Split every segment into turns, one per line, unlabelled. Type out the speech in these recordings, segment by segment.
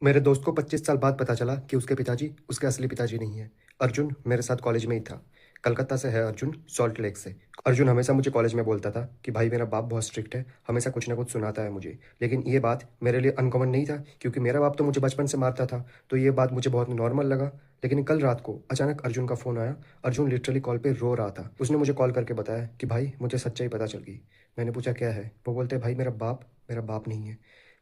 मेरे दोस्त को 25 साल बाद पता चला कि उसके पिताजी उसके असली पिताजी नहीं हैं। अर्जुन मेरे साथ कॉलेज में ही था। कलकत्ता से है अर्जुन, सॉल्ट लेक से। अर्जुन हमेशा मुझे कॉलेज में बोलता था कि भाई मेरा बाप बहुत स्ट्रिक्ट है, हमेशा कुछ ना कुछ सुनाता है मुझे। लेकिन ये बात मेरे लिए अनकॉमन नहीं था क्योंकि मेरा बाप तो मुझे बचपन से मारता था, तो ये बात मुझे बहुत नॉर्मल लगा। लेकिन कल रात को अचानक अर्जुन का फ़ोन आया। अर्जुन लिटरली कॉल पे रो रहा था। उसने मुझे कॉल करके बताया कि भाई मुझे सच्चाई पता चल गई। मैंने पूछा क्या है? वो बोलते भाई मेरा बाप नहीं है।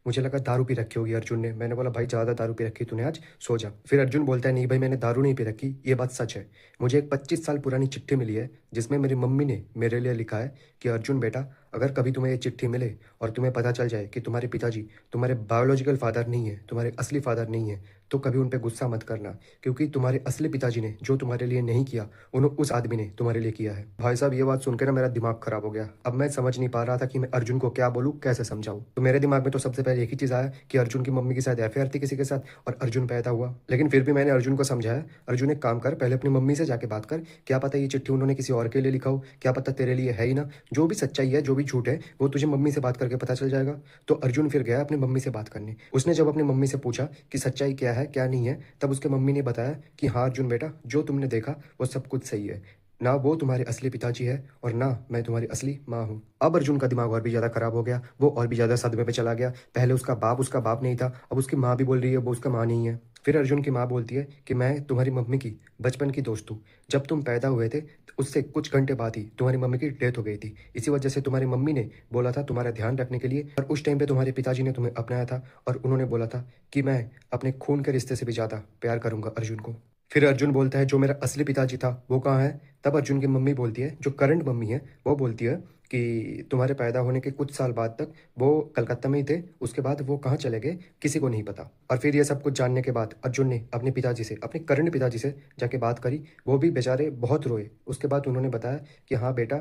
मुझे लगा दारू पी रखी होगी अर्जुन ने। मैंने बोला भाई ज़्यादा दारू पी रखी तूने आज, सो जा। फिर अर्जुन बोलता है नहीं भाई मैंने दारू नहीं पी रखी, ये बात सच है। मुझे एक 25 साल पुरानी चिट्ठी मिली है जिसमें मेरी मम्मी ने मेरे लिए लिखा है कि अर्जुन बेटा, अगर कभी तुम्हें ये चिट्ठी मिले और तुम्हें पता चल जाए कि तुम्हारे पिताजी तुम्हारे बायोलॉजिकल फादर नहीं है, तुम्हारे असली फादर नहीं है, तो कभी उन पर गुस्सा मत करना, क्योंकि तुम्हारे असली पिताजी ने जो तुम्हारे लिए नहीं किया उन्होंने उस आदमी ने तुम्हारे लिए किया है। भाई साहब ये बात सुनकर ना मेरा दिमाग खराब हो गया। अब मैं समझ नहीं पा रहा था कि मैं अर्जुन को क्या बोलूँ, कैसे समझाऊं। तो मेरे दिमाग में तो सबसे पहले एक ही चीज़ आया कि अर्जुन की मम्मी के साथ अफेयर थी किसी के साथ और अर्जुन पैदा हुआ। लेकिन फिर भी मैंने अर्जुन को समझाया, अर्जुन एक काम कर, पहले अपनी मम्मी से जाके बात कर, क्या पता ये चिट्ठी उन्होंने किसी और के लिए लिखा हो, क्या पता तेरे लिए है ही ना। जो भी सच्चाई है जो भी झूठ है वो तुझे मम्मी से बात करके पता चल जाएगा। तो अर्जुन फिर गया अपनी मम्मी से बात करने। उसने जब अपनी मम्मी से पूछा कि सच्चाई क्या है क्या नहीं है, तब उसके मम्मी ने बताया कि हाँ अर्जुन बेटा, जो तुमने देखा वो सब कुछ सही है। ना वो तुम्हारे असली पिताजी है और ना मैं तुम्हारी असली माँ हूँ। अब अर्जुन का दिमाग और भी ज़्यादा खराब हो गया। वो और भी ज़्यादा सदमे पे चला गया। पहले उसका बाप नहीं था, अब उसकी माँ भी बोल रही है वो उसका माँ नहीं है। फिर अर्जुन की माँ बोलती है कि मैं तुम्हारी मम्मी की बचपन की दोस्त हूँ। जब तुम पैदा हुए थे तो उससे कुछ घंटे बाद ही तुम्हारी मम्मी की डेथ हो गई थी। इसी वजह से तुम्हारी मम्मी ने बोला था तुम्हारा ध्यान रखने के लिए, और उस टाइम पे तुम्हारे पिताजी ने तुम्हें अपनाया था और उन्होंने बोला था कि मैं अपने खून के रिश्ते से भी ज़्यादा प्यार करूंगा अर्जुन को। फिर अर्जुन बोलता है जो मेरा असली पिताजी था वो कहाँ है? तब अर्जुन की मम्मी बोलती है, जो करंट मम्मी है वो बोलती है कि तुम्हारे पैदा होने के कुछ साल बाद तक वो कलकत्ता में ही थे, उसके बाद वो कहाँ चले गए किसी को नहीं पता। और फिर ये सब कुछ जानने के बाद अर्जुन ने अपने पिताजी से, अपने करंट पिताजी से जाके बात करी। वो भी बेचारे बहुत रोए। उसके बाद उन्होंने बताया कि हाँ बेटा,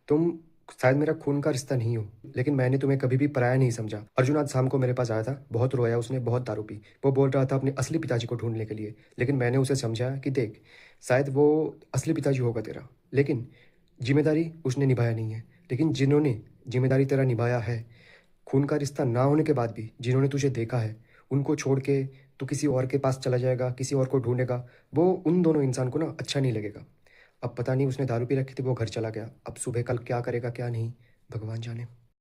तुम शायद मेरा खून का रिश्ता नहीं हो, लेकिन मैंने तुम्हें कभी भी पराया नहीं समझा। अर्जुन आज शाम को मेरे पास आया था, बहुत रोया उसने, बहुत दारू पी। वो बोल रहा था अपने असली पिताजी को ढूंढने के लिए। लेकिन मैंने उसे समझाया कि देख, शायद वो असली पिताजी होगा तेरा, लेकिन जिम्मेदारी उसने निभाया नहीं है। लेकिन जिन्होंने जिम्मेदारी तेरा निभाया है, खून का रिश्ता ना होने के बाद भी जिन्होंने तुझे देखा है, उनको छोड़ के तू किसी और के पास चला जाएगा, किसी और को ढूंढेगा, वो उन दोनों इंसान को ना अच्छा नहीं लगेगा। अब पता नहीं उसने दारू पी रखी थी, वो घर चला गया। अब सुबह कल क्या करेगा क्या नहीं, भगवान जाने।